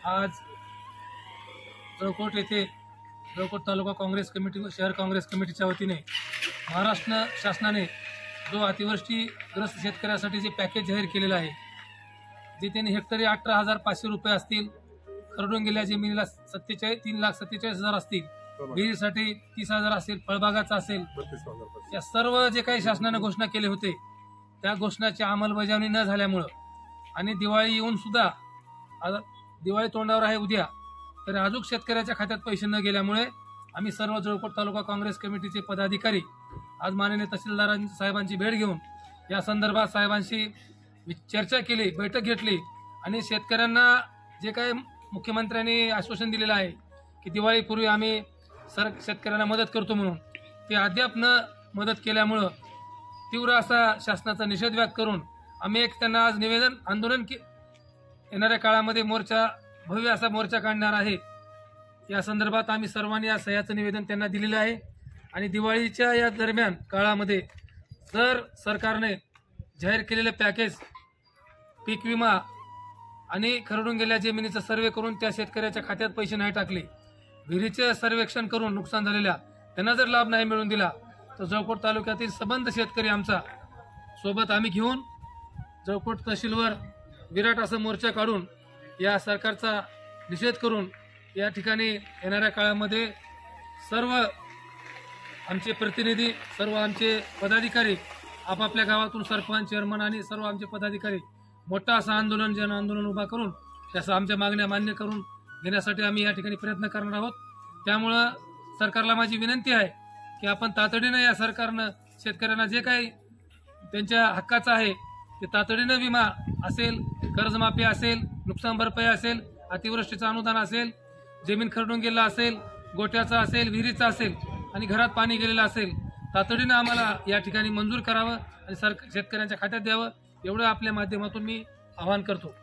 आज जळकोट येथे जळकोट तालुका काँग्रेस कमिटी व शहर काँग्रेस कमिटीच्या वतीने महाराष्ट्र शासनाने जो अतिवृष्टीग्रस्त शेतकऱ्यासाठी जे पॅकेज जाहीर केलेलं आहे, जे त्यांनी हेक्टरी 18,500 रुपये असतील, खरडून गेल्या जमिनीला 3,47,000 असतील, विहिरीसाठी 30,000 असेल, फळबागाचा असेल, या सर्व जे काही शासनाने घोषणा केले होते त्या घोषणाची अंमलबजावणी न झाल्यामुळं आणि दिवाळी येऊन सुद्धा दिवाळी तोंडावर आहे उद्या, तर अजून शेतकऱ्याच्या खात्यात पैसे न गेल्यामुळे आम्ही सर्व जळकोट तालुका काँग्रेस कमिटीचे पदाधिकारी आज माननीय तहसीलदार साहेबांची भेट घेऊन या संदर्भात साहेबांशी चर्चा केली, बैठक घेतली आणि शेतकऱ्यांना जे काही मुख्यमंत्र्यांनी आश्वासन दिलेलं आहे की दिवाळीपूर्वी आम्ही शेतकऱ्यांना मदत करतो म्हणून, ते अद्याप न मदत केल्यामुळं तीव्र असा शासनाचा निषेध व्यक्त करून आम्ही एक त्यांना आज निवेदन आंदोलन येणाऱ्या काळामध्ये भव्य असा मोर्चा काढणार आहे। या संदर्भात आम्ही सर्वांनी या सह्याचं निवेदन त्यांना दिलेलं आहे आणि दिवाळीच्या या दरम्यान काळामध्ये जर सरकारने जाहीर केलेले पॅकेज, पीक विमा आणि खरडून गेल्या जमिनीचा सर्वे करून त्या शेतकऱ्याच्या खात्यात पैसे नाही टाकले, विहिरीचे सर्वेक्षण करून नुकसान झालेल्या त्यांना जर लाभ नाही मिळवून दिला, तर जळकोट तालुक्यातील सबंध शेतकरी आमचा सोबत आम्ही घेऊन जळकोट तहसीलवर विराट असा मोर्चा काढून या सरकारचा निषेध करून या ठिकाणी येणाऱ्या काळामध्ये सर्व आमचे प्रतिनिधी, सर्व आमचे पदाधिकारी आपापल्या गावातून सरपंच, चेअरमन आणि सर्व आमचे पदाधिकारी मोठा असा जन आंदोलन उभा करून त्याचा आमच्या मागण्या मान्य करून घेण्यासाठी आम्ही या ठिकाणी प्रयत्न करणार आहोत। त्यामुळं सरकारला माझी विनंती आहे की आपण तातडीनं या सरकारनं शेतकऱ्यांना जे काही त्यांच्या हक्काचं आहे ते तातडीनं विमा असेल, कर्जमाफी असेल, नुकसान भरपाई असेल, अतिवृष्टीचं अनुदान असेल, जमीन खरडून गेला असेल, गोट्याचा असेल, विहिरीचा असेल आणि घरात पाणी गेलेलं असेल, तातडीनं आम्हाला या ठिकाणी मंजूर करावं आणि शेतकऱ्यांच्या खात्यात द्यावं, एवढं आपल्या माध्यमातून मी आवाहन करतो।